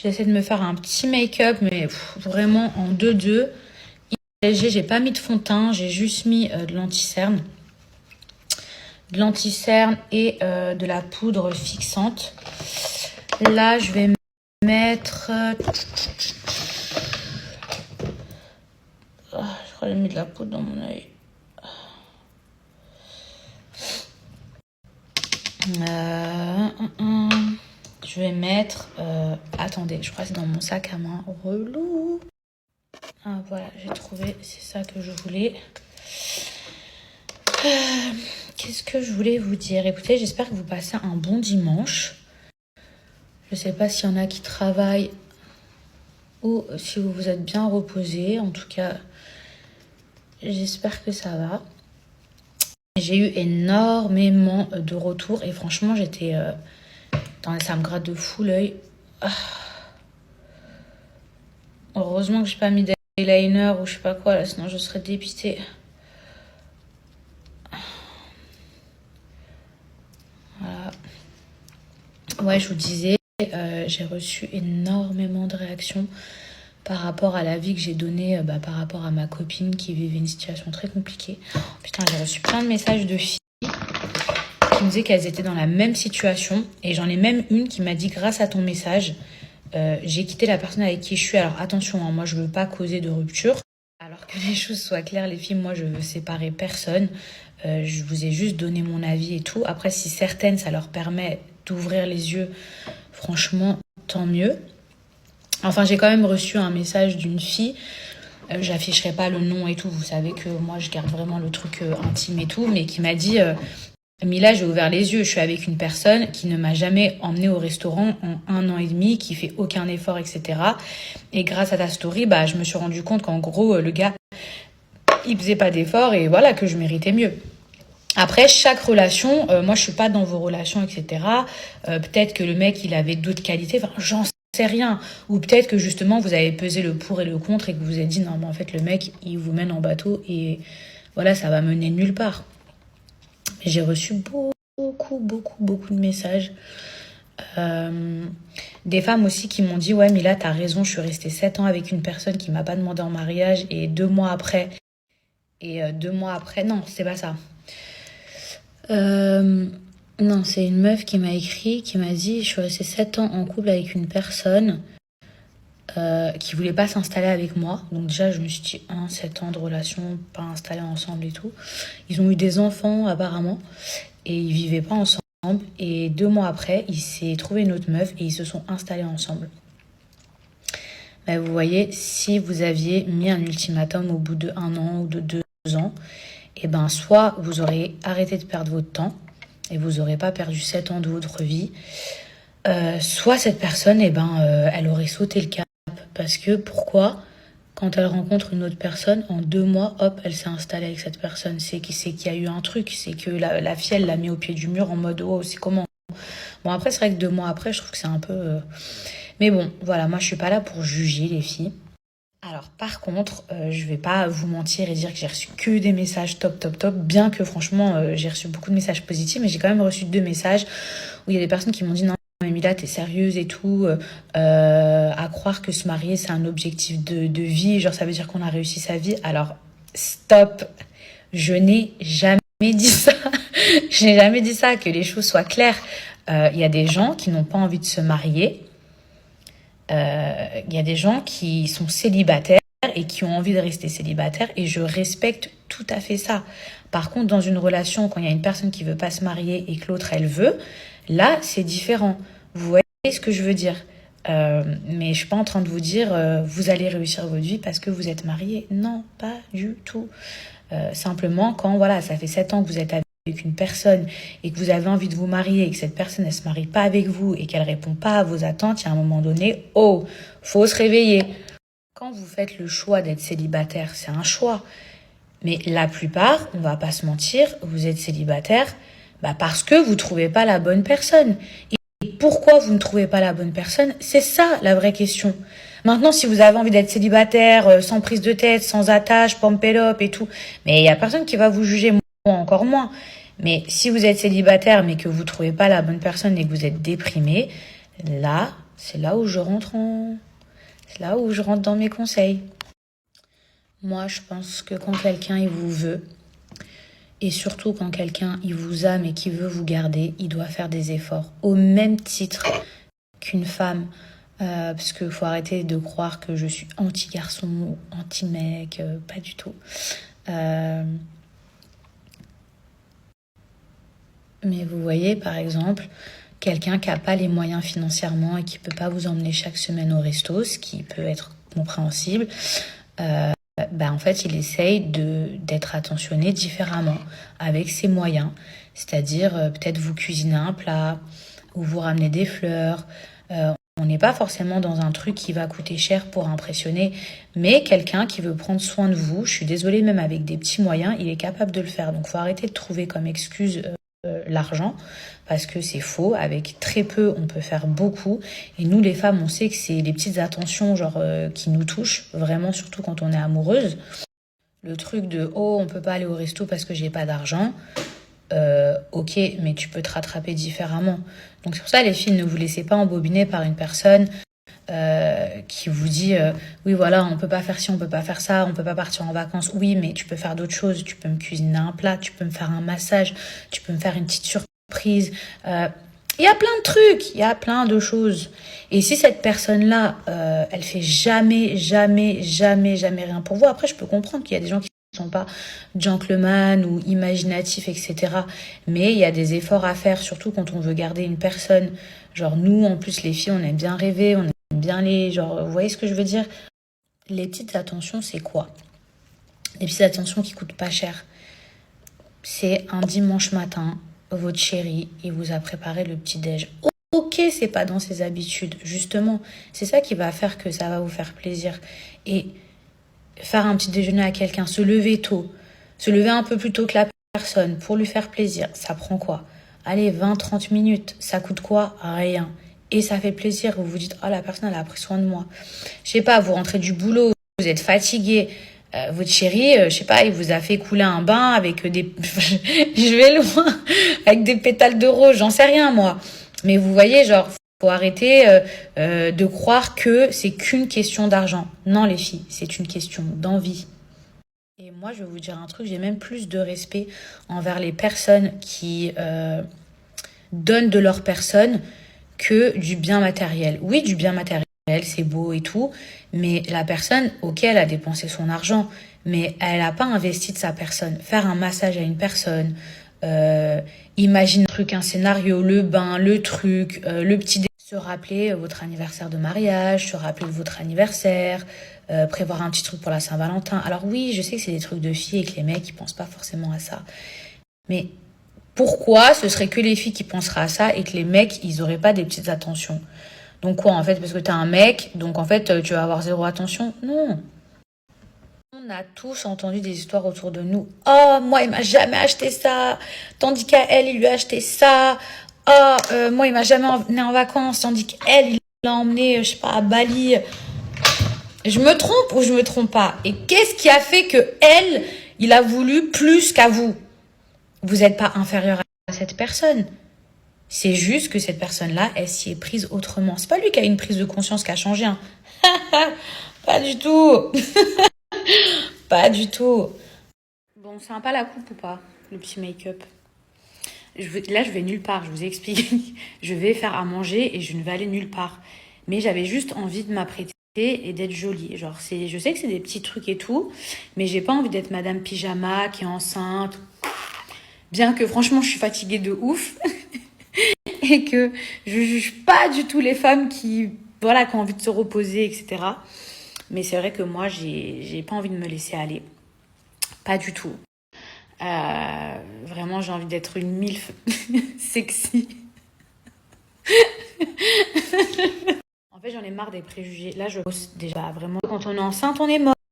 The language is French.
J'essaie de me faire un petit make-up, mais vraiment en 2-2. Léger, j'ai pas mis de fond de teint, j'ai juste mis de l'anti-cerne. De l'anti-cerne et de la poudre fixante. Là, je vais mettre... je crois que j'ai mis de la poudre dans mon œil. Je vais mettre... attendez, je crois que c'est dans mon sac à main. Relou. Ah, voilà, j'ai trouvé. C'est ça que je voulais. Qu'est-ce que je voulais vous dire? Écoutez, j'espère que vous passez un bon dimanche. Je ne sais pas s'il y en a qui travaillent ou si vous vous êtes bien reposés. En tout cas, j'espère que ça va. J'ai eu énormément de retours et franchement, j'étais... ça me gratte de fou l'œil. Heureusement que j'ai pas mis d'eyeliner ou je sais pas quoi, là, sinon je serais dépitée. Voilà. Ouais, je vous disais, j'ai reçu énormément de réactions par rapport à l'avis que j'ai donné par rapport à ma copine qui vivait une situation très compliquée. Putain, j'ai reçu plein de messages de filles qui me disaient qu'elles étaient dans la même situation. Et j'en ai même une qui m'a dit, grâce à ton message, j'ai quitté la personne avec qui je suis. Alors attention, hein, moi je veux pas causer de rupture. Alors que les choses soient claires, les filles, moi je veux séparer personne. Je vous ai juste donné mon avis et tout. Après, si certaines, ça leur permet d'ouvrir les yeux, franchement, tant mieux. Enfin, j'ai quand même reçu un message d'une fille. J'afficherai pas le nom et tout. Vous savez que moi, je garde vraiment le truc intime et tout. Mais qui m'a dit, Mila, j'ai ouvert les yeux. Je suis avec une personne qui ne m'a jamais emmenée au restaurant en 1 an et demi, qui fait aucun effort, etc. Et grâce à ta story, je me suis rendu compte qu'en gros, le gars, il faisait pas d'effort et voilà, que je méritais mieux. Après, chaque relation, moi, je suis pas dans vos relations, etc. Peut-être que le mec, il avait d'autres qualités. Enfin, j'en sais rien. Ou peut-être que justement, vous avez pesé le pour et le contre et que vous vous êtes dit, non, mais en fait, le mec, il vous mène en bateau et voilà, ça va mener nulle part. J'ai reçu beaucoup de messages. Des femmes aussi qui m'ont dit, ouais, mais là, t'as raison, je suis restée 7 ans avec une personne qui m'a pas demandé en mariage et 2 mois après... non, c'est pas ça. Non, c'est une meuf qui m'a écrit, qui m'a dit, je suis restée 7 ans en couple avec une personne qui voulait pas s'installer avec moi. Donc déjà, je me suis dit, 7 ans de relation, pas installés ensemble et tout. Ils ont eu des enfants apparemment et ils vivaient pas ensemble. Et 2 mois après, il s'est trouvé une autre meuf et ils se sont installés ensemble. Vous voyez, si vous aviez mis un ultimatum au bout de 1 an ou de 2 ans, soit vous aurez arrêté de perdre votre temps et vous n'aurez pas perdu 7 ans de votre vie, soit cette personne, elle aurait sauté le cap. Parce que pourquoi, quand elle rencontre une autre personne, en 2 mois, hop, elle s'est installée avec cette personne? C'est qu'il y a eu un truc, c'est que la fille, elle l'a mis au pied du mur en mode, oh, c'est comment? Bon, après, c'est vrai que 2 mois après, je trouve que c'est un peu... Mais bon, voilà, moi, je suis pas là pour juger les filles. Alors, par contre, je vais pas vous mentir et dire que j'ai reçu que des messages top, bien que franchement, j'ai reçu beaucoup de messages positifs, mais j'ai quand même reçu 2 messages où il y a des personnes qui m'ont dit non, mais Mila, t'es sérieuse et tout, à croire que se marier, c'est un objectif de vie, genre ça veut dire qu'on a réussi sa vie. Alors, stop, je n'ai jamais dit ça, je n'ai jamais dit ça, que les choses soient claires. Il y a des gens qui n'ont pas envie de se marier. Il y a des gens qui sont célibataires et qui ont envie de rester célibataires et je respecte tout à fait ça. Par contre, dans une relation, quand il y a une personne qui veut pas se marier et que l'autre, elle veut, là, c'est différent. Vous voyez ce que je veux dire? Mais je suis pas en train de vous dire vous allez réussir votre vie parce que vous êtes marié. Non, pas du tout. Simplement, quand voilà, ça fait 7 ans que vous êtes avec une personne et que vous avez envie de vous marier et que cette personne, elle se marie pas avec vous et qu'elle répond pas à vos attentes, il y a un moment donné, faut se réveiller. Quand vous faites le choix d'être célibataire, c'est un choix. Mais la plupart, on va pas se mentir, vous êtes célibataire parce que vous trouvez pas la bonne personne. Et pourquoi vous ne trouvez pas la bonne personne? C'est ça la vraie question. Maintenant, si vous avez envie d'être célibataire, sans prise de tête, sans attache, pompélope et tout, mais il y a personne qui va vous juger, moi encore moins. Mais si vous êtes célibataire mais que vous trouvez pas la bonne personne et que vous êtes déprimé, là, C'est là où je rentre C'est là où je rentre dans mes conseils. Moi, je pense que quand quelqu'un il vous veut, et surtout quand quelqu'un il vous aime et qui veut vous garder, il doit faire des efforts. Au même titre qu'une femme, parce qu'il faut arrêter de croire que je suis anti-garçon ou anti-mec, pas du tout. Mais vous voyez, par exemple, quelqu'un qui n'a pas les moyens financièrement et qui ne peut pas vous emmener chaque semaine au resto, ce qui peut être compréhensible, en fait, il essaye d'être attentionné différemment avec ses moyens. C'est-à-dire, peut-être vous cuisiner un plat ou vous ramener des fleurs. On n'est pas forcément dans un truc qui va coûter cher pour impressionner, mais quelqu'un qui veut prendre soin de vous, je suis désolée, même avec des petits moyens, il est capable de le faire. Donc, faut arrêter de trouver comme excuse l'argent, parce que c'est faux. Avec très peu, on peut faire beaucoup. Et nous, les femmes, on sait que c'est les petites attentions qui nous touchent, vraiment, surtout quand on est amoureuse. Le truc de « oh, on peut pas aller au resto parce que j'ai pas d'argent », ok, mais tu peux te rattraper différemment. Donc c'est pour ça, les filles, ne vous laissez pas embobiner par une personne qui vous dit oui, voilà, on peut pas faire ci, on peut pas faire ça, on peut pas partir en vacances. Oui, mais tu peux faire d'autres choses. Tu peux me cuisiner un plat, tu peux me faire un massage, tu peux me faire une petite surprise. Il y a plein de trucs, il y a plein de choses. Et si cette personne-là, elle fait jamais rien pour vous, après, je peux comprendre qu'il y a des gens qui ne sont pas gentleman ou imaginatifs, etc. Mais il y a des efforts à faire, surtout quand on veut garder une personne. Genre nous, en plus, les filles, on aime bien rêver, on aime bien vous voyez ce que je veux dire? Les petites attentions, c'est quoi? Les petites attentions qui coûtent pas cher. C'est un dimanche matin, votre chéri, il vous a préparé le petit-déj. Ok, c'est pas dans ses habitudes, justement. C'est ça qui va faire que ça va vous faire plaisir. Et faire un petit déjeuner à quelqu'un, se lever tôt, se lever un peu plus tôt que la personne pour lui faire plaisir, ça prend quoi? Allez, 20-30 minutes, ça coûte quoi? Rien. Et ça fait plaisir, vous vous dites, oh, la personne, elle a pris soin de moi. Je sais pas, vous rentrez du boulot, vous êtes fatigué, votre chéri, je sais pas, il vous a fait couler un bain avec des... je vais loin, avec des pétales de rose, j'en sais rien, moi. Mais vous voyez, faut arrêter de croire que c'est qu'une question d'argent. Non, les filles, c'est une question d'envie. Et moi, je vais vous dire un truc, j'ai même plus de respect envers les personnes qui donnent de leur personne que du bien matériel. Oui, du bien matériel, c'est beau et tout, mais la personne, ok, elle a dépensé son argent, mais elle n'a pas investi de sa personne. Faire un massage à une personne, imagine un truc, un scénario, le bain, le truc, le petit... Se rappeler votre anniversaire de mariage, se rappeler votre anniversaire, prévoir un petit truc pour la Saint-Valentin. Alors oui, je sais que c'est des trucs de filles et que les mecs, ils pensent pas forcément à ça. Mais pourquoi ce serait que les filles qui penseraient à ça et que les mecs, ils auraient pas des petites attentions? Donc quoi, en fait, parce que t'es un mec, donc en fait, tu vas avoir zéro attention? Non. On a tous entendu des histoires autour de nous. Oh, moi, il m'a jamais acheté ça. Tandis qu'à elle, il lui a acheté ça. Oh, moi, il m'a jamais emmené en vacances. Tandis qu'elle, il l'a emmené, je sais pas, à Bali. Je me trompe ou je me trompe pas? Et qu'est-ce qui a fait que elle, il a voulu plus qu'à vous? Vous n'êtes pas inférieur à cette personne. C'est juste que cette personne-là, elle s'y est prise autrement. C'est pas lui qui a une prise de conscience qui a changé. Hein. Pas du tout. Pas du tout. Bon, sympa la coupe ou pas? Le petit make-up. Là, je vais nulle part, je vous explique. Je vais faire à manger et je ne vais aller nulle part. Mais j'avais juste envie de m'apprêter et d'être jolie. Je sais que c'est des petits trucs et tout, mais j'ai pas envie d'être Madame Pyjama qui est enceinte. Bien que franchement, je suis fatiguée de ouf. Et que je juge pas du tout les femmes qui ont envie de se reposer, etc. Mais c'est vrai que moi, j'ai pas envie de me laisser aller. Pas du tout. Vraiment, j'ai envie d'être une milf sexy. En fait, j'en ai marre des préjugés. Là, je bosse déjà vraiment. Quand on est enceinte, on est mort.